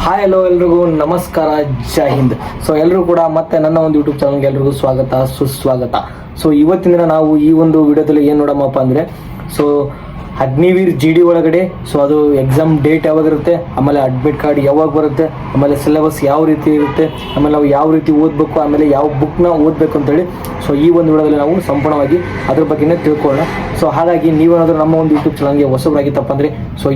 Hi hello ಎಲ್ರಿಗೂ ನಮಸ್ಕಾರ, ಜೈ Hind. So ಎಲ್ಲರೂ ಕೂಡ ಮತ್ತೆ ನನ್ನ ಒಂದು ಯೂಟ್ಯೂಬ್ ಚಾನಲ್ಗೆ ಎಲ್ರಿಗೂ ಸ್ವಾಗತ ಸುಸ್ವಾಗತ. ಸೊ ಇವತ್ತಿನ ದಿನ ನಾವು ಈ ಒಂದು ವಿಡಿಯೋದಲ್ಲಿ ಏನು ನೋಡಮ್ಮಪ್ಪ ಅಂದರೆ ಅಗ್ನಿವೀರ್ GD ಒಳಗಡೆ ಅದು ಎಕ್ಸಾಮ್ ಡೇಟ್ ಯಾವಾಗ ಇರುತ್ತೆ, ಆಮೇಲೆ ಅಡ್ಮಿಟ್ ಕಾರ್ಡ್ ಯಾವಾಗ ಬರುತ್ತೆ, ಆಮೇಲೆ ಸಿಲೆಬಸ್ ಯಾವ ರೀತಿ ಇರುತ್ತೆ, ಆಮೇಲೆ ನಾವು ಯಾವ ರೀತಿ ಓದಬೇಕು, ಆಮೇಲೆ ಯಾವ ಬುಕ್ನ ಓದಬೇಕು ಅಂತೇಳಿ ಈ ಒಂದು ವಿಡಿಯೋದಲ್ಲಿ ನಾವು ಸಂಪೂರ್ಣವಾಗಿ ಅದ್ರ ಬಗ್ಗೆನೇ ತಿಳ್ಕೊಳ್ಳೋಣ. ಹಾಗಾಗಿ ನೀವೇನಾದರೂ ನಮ್ಮ ಒಂದು ಯೂಟ್ಯೂಬ್ ಚಾನಲ್ಗೆ ಹೊಸಬರಾಗಿತ್ತಪ್ಪ ಅಂದರೆ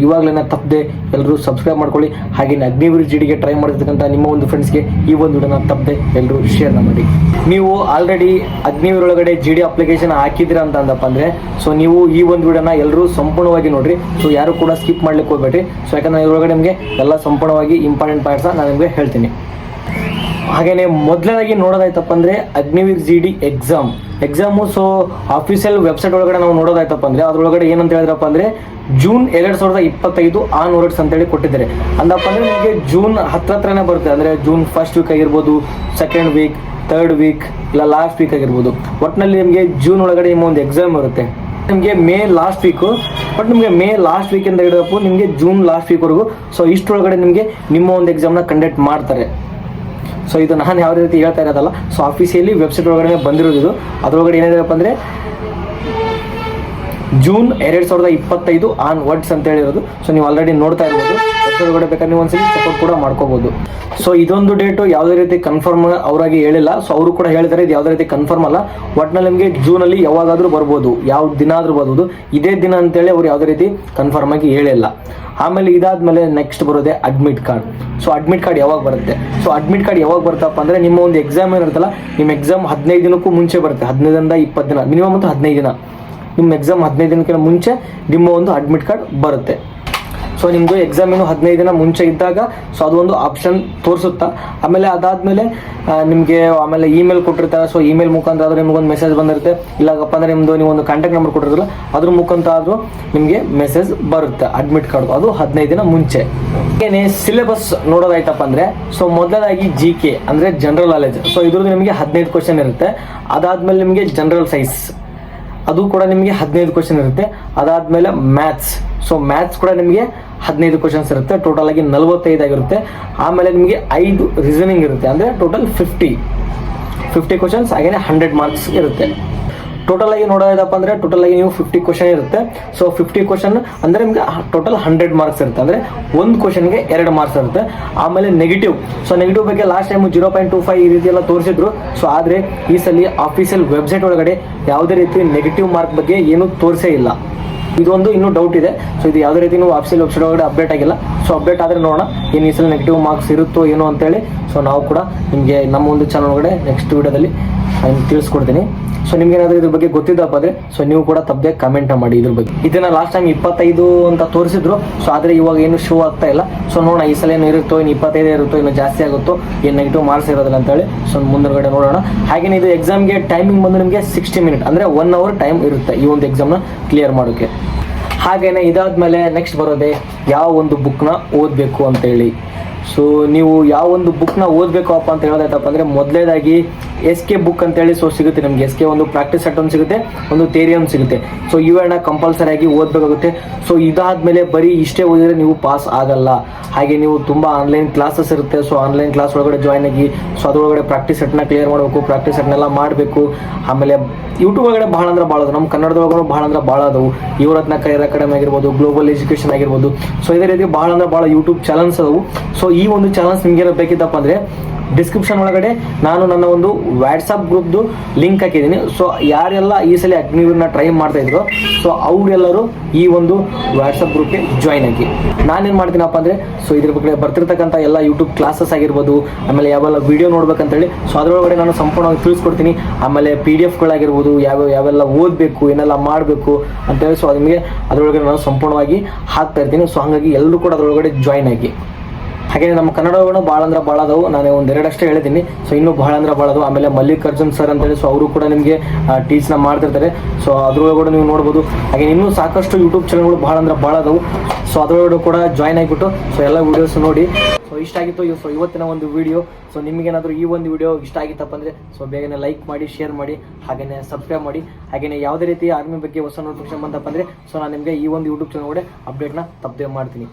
ಇವಾಗಲೇ ತಪ್ಪದೆ ಎಲ್ಲರೂ ಸಬ್ಸ್ಕ್ರೈಬ್ ಮಾಡ್ಕೊಳ್ಳಿ. ಹಾಗೆ ಅಗ್ನಿವೀರ್ GDಗೆ ಟ್ರೈ ಮಾಡಿರ್ತಕ್ಕಂಥ ನಿಮ್ಮ ಒಂದು ಫ್ರೆಂಡ್ಸ್ಗೆ ಈ ಒಂದು ವಿಡಿಯೋನ ತಪ್ಪದೆ ಎಲ್ಲರೂ ಶೇರ್ ಮಾಡಿ. ನೀವು ಆಲ್ರೆಡಿ ಅಗ್ನಿವೀರ್ ಒಳಗಡೆ GD ಅಪ್ಲಿಕೇಶನ್ ಹಾಕಿದ್ದೀರಾ ಅಂತಂದಪ್ಪ ಅಂದರೆ ನೀವು ಈ ಒಂದು ವಿಡಿಯೋನ ಎಲ್ಲರೂ ಸಂಪೂರ್ಣವಾಗಿ ನೋಡ್ರಿ. ಯಾರು ಕೂಡ ಸ್ಕಿಪ್ ಮಾಡ್ಲಿಕ್ಕೆ ಹೋಗ್ಬೇಡ್ರಿ. ಯಾಕಂದ್ರೆ ಇದರೊಳಗಡೆ ನಿಮಗೆ ಎಲ್ಲ ಸಂಪೂರ್ಣವಾಗಿ ಇಂಪಾರ್ಟೆಂಟ್ ಪಾಯಿಂಟ್ಸ್ ನಾನು ನಿಮಗೆ ಹೇಳ್ತೀನಿ. ಹಾಗೇನೆ ಮೊದಲನೇದಾಗಿ ನೋಡೋದಾಯ್ತಪ್ಪ ಅಂದರೆ Agniveer GD exam official website ಒಳಗಡೆ ನಾವು ನೋಡೋದಾಯ್ತಪ್ಪ ಅಂದರೆ ಅದರೊಳಗಡೆ ಏನಂತ ಹೇಳಿದ್ರಪ್ಪ ಅಂದರೆ ಜೂನ್ 2025 ಆನ್ ವರ್ಡ್ಸ್ ಅಂತೇಳಿ ಕೊಟ್ಟಿದ್ದಾರೆ. ಅಂದಪ್ಪ ಅಂದರೆ ನಿಮಗೆ ಜೂನ್ ಹತ್ರನೇ ಬರುತ್ತೆ. ಅಂದರೆ ಜೂನ್ ಫಸ್ಟ್ ವೀಕ್ ಆಗಿರ್ಬೋದು, ಸೆಕೆಂಡ್ ವೀಕ್, ಥರ್ಡ್ ವೀಕ್, ಇಲ್ಲ ಲಾಸ್ಟ್ ವೀಕ್ ಆಗಿರ್ಬೋದು. ಒಟ್ಟಿನಲ್ಲಿ ನಿಮಗೆ ಜೂನ್ ಒಳಗಡೆ ನಿಮ್ಮ ಒಂದು ಎಕ್ಸಾಮ್ ಬರುತ್ತೆ. ನಿಮಗೆ ಮೇ ಲಾಸ್ಟ್ ವೀಕು, ಬಟ್ ನಿಮಗೆ ಮೇ ಲಾಸ್ಟ್ ವೀಕಿಂದ ಹಿಡಿದಪ್ಪು ನಿಮಗೆ ಜೂನ್ ಲಾಸ್ಟ್ ವೀಕ್ವರೆಗೂ ಇಷ್ಟರೊಳಗಡೆ ನಿಮಗೆ ನಿಮ್ಮ ಒಂದು ಎಕ್ಸಾಮ್ನ ಕಂಡಕ್ಟ್ ಮಾಡ್ತಾರೆ. ಇದು ನಾನು ಯಾವ ರೀತಿ ಹೇಳ್ತಾ ಇರೋದಲ್ಲ, ಆಫೀಸಿಯಲಿ ವೆಬ್ಸೈಟ್ ಒಳಗಡೆ ಬಂದಿರೋದು ಇದು. ಅದರೊಳಗಡೆ ಏನಿದೆಯಪ್ಪ ಅಂದರೆ ಜೂನ್ 2025 ಆನ್ ವರ್ಡ್ಸ್ ಅಂತ ಹೇಳಿರೋದು. ನೀವು ಆಲ್ರೆಡಿ ನೋಡ್ತಾ ಇರ್ಬೋದು. ವೆಬ್ಸೈಟ್ ಒಳಗಡೆ ಬೇಕಾದ್ರೆ ನೀವು ಒಂದ್ಸಲಿ ಚೆಕ್ಔಟ್ ಕೂಡ ಮಾಡ್ಕೋಬಹುದು. ಇದೊಂದು ಡೇಟು ಯಾವುದೇ ರೀತಿ ಕನ್ಫರ್ಮ್ ಅವರಾಗಿ ಹೇಳಿಲ್ಲ. ಅವರು ಕೂಡ ಹೇಳಿದ್ದಾರೆ ಇದು ಯಾವುದೇ ರೀತಿ ಕನ್ಫರ್ಮ್ ಅಲ್ಲ. ಒಟ್ಟಿನಲ್ಲಿ ನಿಮಗೆ ಜೂನಲ್ಲಿ ಯಾವಾಗಾದರೂ ಬರ್ಬೋದು, ಯಾವ ದಿನ ಆದರೂ ಬರ್ಬೋದು. ಇದೇ ದಿನ ಅಂತೇಳಿ ಅವ್ರು ಯಾವುದೇ ರೀತಿ ಕನ್ಫರ್ಮ್ ಆಗಿ ಹೇಳಿಲ್ಲ. ಆಮೇಲೆ ಇದಾದ್ಮೇಲೆ ನೆಕ್ಸ್ಟ್ ಬರೋದೆ ಅಡ್ಮಿಟ್ ಕಾರ್ಡ್. ಅಡ್ಮಿಟ್ ಕಾರ್ಡ್ ಯಾವಾಗ ಬರುತ್ತೆ? ಅಡ್ಮಿಟ್ ಕಾರ್ಡ್ ಯಾವಾಗ ಬರುತ್ತಪ್ಪ ಅಂದರೆ ನಿಮ್ಮ ಒಂದು ಎಕ್ಸಾಮ್ ಏನಿರುತ್ತಲ್ಲ, ನಿಮ್ಮ ಎಕ್ಸಾಮ್ 15 ದಿನಕ್ಕೂ ಮುಂಚೆ ಬರುತ್ತೆ. 15ರಿಂದ 20 ದಿನ, ಮಿನಿಮಮ್ ಅಂತೂ 15 ದಿನ. ನಿಮ್ಮ ಎಕ್ಸಾಮ್ 15 ದಿನಕ್ಕಿಂತ ಮುಂಚೆ ನಿಮ್ಮ ಒಂದು ಅಡ್ಮಿಟ್ ಕಾರ್ಡ್ ಬರುತ್ತೆ. ನಿಮ್ಮದು ಎಕ್ಸಾಮ್ ಏನು 15 ದಿನ ಮುಂಚೆ ಇದ್ದಾಗ ಅದು ಒಂದು ಆಪ್ಷನ್ ತೋರಿಸುತ್ತಾ. ಆಮೇಲೆ ಅದಾದಮೇಲೆ ನಿಮಗೆ ಆಮೇಲೆ ಇಮೇಲ್ ಕೊಟ್ಟಿರ್ತಾರೆ. ಇಮೇಲ್ ಮುಖಾಂತರ ಆದರೂ ನಿಮಗೊಂದು ಮೆಸೇಜ್ ಬಂದಿರುತ್ತೆ. ಇಲ್ಲಪ್ಪ ಅಂದರೆ ನಿಮ್ಮದು ನೀವು ಒಂದು ಕಾಂಟ್ಯಾಕ್ಟ್ ನಂಬರ್ ಕೊಟ್ಟಿರಲ್ಲ, ಅದ್ರ ಮುಖಾಂತರ ಆದರೂ ನಿಮಗೆ ಮೆಸೇಜ್ ಬರುತ್ತೆ ಅಡ್ಮಿಟ್ ಕಾರ್ಡ್. ಅದು 15 ದಿನ ಮುಂಚೆ. ಏನೇ ಸಿಲೆಬಸ್ ನೋಡೋದಾಯ್ತಪ್ಪ ಅಂದರೆ ಮೊದಲದಾಗಿ GK ಅಂದರೆ ಜನರಲ್ ನಾಲೆಜ್. ಇದ್ರದ್ದು ನಿಮಗೆ 15 ಕ್ವಶನ್ ಇರುತ್ತೆ. ಅದಾದಮೇಲೆ ನಿಮಗೆ ಜನರಲ್ ಸೈನ್ಸ್, ಅದು ಕೂಡ ನಿಮಗೆ 15 ಕ್ವಶನ್ ಇರುತ್ತೆ. ಅದಾದಮೇಲೆ ಮ್ಯಾಥ್ಸ್. ಮ್ಯಾಥ್ಸ್ ಕೂಡ ನಿಮಗೆ 15 ಕ್ವಶನ್ಸ್ ಇರುತ್ತೆ. ಟೋಟಲ್ ಆಗಿ 45 ಆಗಿರುತ್ತೆ. ಆಮೇಲೆ ನಿಮಗೆ 5 ರೀಸನಿಂಗ್ ಇರುತ್ತೆ. ಅಂದರೆ ಟೋಟಲ್ 50 ಕ್ವಶನ್ಸ್, ಹಾಗೇನೆ 100 ಮಾರ್ಕ್ಸ್ ಇರುತ್ತೆ. ಟೋಟಲ್ ಆಗಿ ನೋಡೋದಪ್ಪ ಅಂದರೆ ಟೋಟಲ್ ಆಗಿ ನೀವು 50 ಕ್ವಶನ್ ಇರುತ್ತೆ. 50 ಕ್ವಶನ್ ಅಂದರೆ ನಿಮಗೆ ಟೋಟಲ್ 100 ಮಾರ್ಕ್ಸ್ ಇರುತ್ತೆ. ಅಂದರೆ ಒಂದು ಕ್ವಶನ್ಗೆ 2 ಮಾರ್ಕ್ಸ್ ಇರುತ್ತೆ. ಆಮೇಲೆ ನೆಗೆಟಿವ್ ಬಗ್ಗೆ ಲಾಸ್ಟ್ ಟೈಮ್ 0.25 ಈ ರೀತಿ ಎಲ್ಲ ತೋರಿಸಿದ್ರು. ಆದರೆ ಈ ಸಲ ಆಫೀಷಿಯಲ್ ವೆಬ್ಸೈಟ್ ಒಳಗಡೆ ಯಾವುದೇ ರೀತಿ ನೆಗೆಟಿವ್ ಮಾರ್ಕ್ ಬಗ್ಗೆ ಏನೂ ತೋರಿಸೇ ಇಲ್ಲ. ಇದೊಂದು ಇನ್ನೂ ಡೌಟ್ ಇದೆ. ಇದು ಯಾವುದೇ ರೀತಿ ನೀವು ಆಫೀಷಿಯಲ್ ವೆಬ್ಸೈಟ್ ಒಳಗಡೆ ಅಪ್ಡೇಟ್ ಆಗಿಲ್ಲ. ಅಪ್ಡೇಟ್ ಆದರೆ ನೋಡೋಣ ಏನು ಈ ಸಲ ನೆಗೆಟಿವ್ ಮಾರ್ಕ್ಸ್ ಇರುತ್ತೋ ಏನೋ ಅಂತೇಳಿ. ನಾವು ಕೂಡ ನಿಮಗೆ ನಮ್ಮ ಒಂದು ಚಾನಲ್ ಒಳಗಡೆ ನೆಕ್ಸ್ಟ್ ವಿಡಿಯೋದಲ್ಲಿ ತಿಳಿಸ್ಕೊಡ್ತೀನಿ. ನಿಮ್ಗೆ ಏನಾದರೂ ಇದ್ರ ಬಗ್ಗೆ ಗೊತ್ತಿದ್ದಪ್ಪ ಅಂದರೆ ನೀವು ಕೂಡ ತಪ್ಪದೆ ಕಮೆಂಟ್ ಮಾಡಿ ಇದ್ರ ಬಗ್ಗೆ. ಇದನ್ನ ಲಾಸ್ಟ್ ಟೈಮ್ 25 ಅಂತ ತೋರಿಸಿದ್ರು. ಆದರೆ ಇವಾಗ ಏನು ಶೋ ಆಗ್ತಾ ಇಲ್ಲ. ನೋಡೋಣ ಈ ಸಲ ಏನು ಇರುತ್ತೋ, ಇನ್ನು 25 ಇರುತ್ತೋ, ಇನ್ನು ಜಾಸ್ತಿ ಆಗುತ್ತೋ, ಏನು ನೆಗೆಟಿವ್ ಮಾರ್ಕ್ಸ್ ಇರೋದಿಲ್ಲ ಅಂತೇಳಿ ಮುಂದಗಡೆ ನೋಡೋಣ. ಹಾಗೇನೆ ಇದು ಎಕ್ಸಾಮ್ಗೆ ಟೈಮಿಂಗ್ ಬಂದು ನಿಮಗೆ 60 ಮಿನಿಟ್ ಅಂದರೆ 1 hour ಟೈಮ್ ಇರುತ್ತೆ ಈ ಒಂದು ಎಕ್ಸಾಮ್ನ ಕ್ಲಿಯರ್ ಮಾಡೋಕ್ಕೆ. ಹಾಗೇನೆ ಇದಾದ್ಮೇಲೆ ನೆಕ್ಸ್ಟ್ ಬರೋದೆ ಯಾವ ಒಂದು ಬುಕ್ನ ಓದಬೇಕು ಅಂತೇಳಿ. ನೀವು ಯಾವ ಒಂದು ಬುಕ್ನ ಓದಬೇಕಪ್ಪ ಅಂತ ಹೇಳೋದಾಯ್ತಪ್ಪ ಅಂದರೆ ಮೊದಲೇದಾಗಿ SK ಬುಕ್ ಅಂತೇಳಿ ಸಿಗುತ್ತೆ ನಿಮಗೆ. SK ಒಂದು ಪ್ರಾಕ್ಟೀಸ್ ಸೆಟ್ ಒಂದು ಸಿಗುತ್ತೆ, ಒಂದು ಥಿಯರಿ ಒಂದು ಸಿಗುತ್ತೆ. ಇವೆರಡನ್ನ ಕಂಪಲ್ಸರಿ ಆಗಿ ಓದಬೇಕಾಗುತ್ತೆ. ಇದಾದ್ಮೇಲೆ ಬರೀ ಇಷ್ಟೇ ಓದಿದ್ರೆ ನೀವು ಪಾಸ್ ಆಗಲ್ಲ. ಹಾಗೆ ನೀವು ತುಂಬ ಆನ್ಲೈನ್ ಕ್ಲಾಸಸ್ ಇರುತ್ತೆ. ಆನ್ಲೈನ್ ಕ್ಲಾಸ್ ಒಳಗಡೆ ಜಾಯ್ನ್ ಆಗಿ ಅದರೊಳಗಡೆ ಪ್ರಾಕ್ಟೀಸ್ ಸೆಟ್ನ ಕ್ಲಿಯರ್ ಮಾಡಬೇಕು, ಪ್ರಾಕ್ಟೀಸ್ ಸೆಟ್ನೆಲ್ಲ ಮಾಡಬೇಕು. ಆಮೇಲೆ ಯೂಟ್ಯೂಬ್ ಒಳಗಡೆ ಭಾಳ ಅಂದ್ರೆ ಭಾಳ ಅದು, ನಮ್ಮ ಕನ್ನಡದೊಳಗೂ ಭಾಳ ಅಂದ್ರೆ ಭಾಳ ಅದವು. ಯುವರತ್ನ ಕರಿಯರ್ ಅಕಾಡೆಮಿ ಆಗಿರ್ಬೋದು, ಗ್ಲೋಬಲ್ ಎಜುಕೇಷನ್ ಆಗಿರ್ಬೋದು. ಇದೇ ರೀತಿ ಭಾಳ ಅಂದ್ರೆ ಭಾಳ ಯೂಟ್ಯೂಬ್ ಚಾನಲ್ಸ್ ಅದವು. ಈ ಒಂದು ಚಾನಲ್ಸ್ ನಿಮ್ಗೆ ಬೇಕಿತ್ತಪ್ಪ ಅಂದರೆ ಡಿಸ್ಕ್ರಿಪ್ಷನ್ ಒಳಗಡೆ ನಾನು ನನ್ನ ಒಂದು ವಾಟ್ಸಪ್ ಗ್ರೂಪ್ದು ಲಿಂಕ್ ಹಾಕಿದ್ದೀನಿ. ಯಾರೆಲ್ಲ ಈ ಸಲ ಅಗ್ನಿವೀರ್ನ ಟ್ರೈ ಮಾಡ್ತಾ ಇದ್ರು ಅವರೆಲ್ಲರೂ ಈ ಒಂದು ವಾಟ್ಸಪ್ ಗ್ರೂಪ್ಗೆ ಜಾಯ್ನ್ ಆಗಿ. ನಾನೇನು ಮಾಡ್ತೀನಪ್ಪ ಅಂದರೆ ಇದ್ರ ಬಗ್ಗೆ ಬರ್ತಿರ್ತಕ್ಕಂಥ ಎಲ್ಲ ಯೂಟ್ಯೂಬ್ ಕ್ಲಾಸಸ್ ಆಗಿರ್ಬೋದು, ಆಮೇಲೆ ಯಾವೆಲ್ಲ ವೀಡಿಯೋ ನೋಡ್ಬೇಕಂತೇಳಿ ಅದರೊಳಗಡೆ ನಾನು ಸಂಪೂರ್ಣವಾಗಿ ತಿಳಿಸ್ಕೊಡ್ತೀನಿ. ಆಮೇಲೆ PDFಗಳಾಗಿರ್ಬೋದು, ಯಾವೆಲ್ಲ ಓದಬೇಕು, ಏನೆಲ್ಲ ಮಾಡಬೇಕು ಅಂತೇಳಿ ನಿಮಗೆ ಅದರೊಳಗಡೆ ನಾನು ಸಂಪೂರ್ಣವಾಗಿ ಹಾಕ್ತಾ ಇರ್ತೀನಿ. ಹಾಗಾಗಿ ಎಲ್ಲರೂ ಕೂಡ ಅದರೊಳಗಡೆ ಜಾಯ್ನ್ ಆಗಿ. ಹಾಗೆ ನಮ್ಮ ಕನ್ನಡಗಳು ಭಾಳ ಅಂದ್ರೆ ಭಾಳ ಅದಾವು. ನಾನು ಒಂದೆರಡು ಅಷ್ಟೇ ಹೇಳಿದ್ದೀನಿ. ಇನ್ನೂ ಭಾಳ ಅಂದ್ರೆ ಭಾಳ ಅದಾವು. ಆಮೇಲೆ ಮಲ್ಲಿಕಾರ್ಜುನ್ ಸರ್ ಅಂತೇಳಿ ಅವರು ಕೂಡ ನಿಮಗೆ ಟೀಚ್ನ ಮಾಡ್ತಿರ್ತಾರೆ. ಅದ್ರೊಳಗಡೆ ನೀವು ನೋಡ್ಬೋದು. ಹಾಗೆ ಇನ್ನೂ ಸಾಕಷ್ಟು ಯೂಟ್ಯೂಬ್ ಚಾನಲ್ಗಳು ಭಾಳ ಅಂದ್ರೆ ಭಾಳ ಅದಾವು. ಅದರೊಳಗಡೆ ಕೂಡ ಜಾಯ್ನ್ ಆಗಿಬಿಟ್ಟು ಎಲ್ಲ ವೀಡಿಯೋಸ್ ನೋಡಿ. ಇಷ್ಟ ಆಗಿತ್ತು ಇವತ್ತಿನ ಒಂದು ವಿಡಿಯೋ. ನಿಮಗೇನಾದರೂ ಈ ಒಂದು ವಿಡಿಯೋ ಇಷ್ಟ ಆಗಿತ್ತಪ್ಪ ಅಂದರೆ ಬೇಗನೆ ಲೈಕ್ ಮಾಡಿ, ಶೇರ್ ಮಾಡಿ, ಹಾಗೆಯೇ ಸಬ್ಸ್ಕ್ರೈಬ್ ಮಾಡಿ. ಹಾಗೆಯೇ ಯಾವುದೇ ರೀತಿ ಆರ್ಮಿ ಬಗ್ಗೆ ಹೊಸ ನೋಟಿಫಿಕೇಶನ್ ಬಂತಪ್ಪ ಅಂದರೆ ನಾನು ನಿಮಗೆ ಈ ಒಂದು ಯೂಟ್ಯೂಬ್ ಚಾನಲ್ ಅಪ್ಡೇಟ್ನ ತಪ್ಪದೆ ಮಾಡ್ತೀನಿ.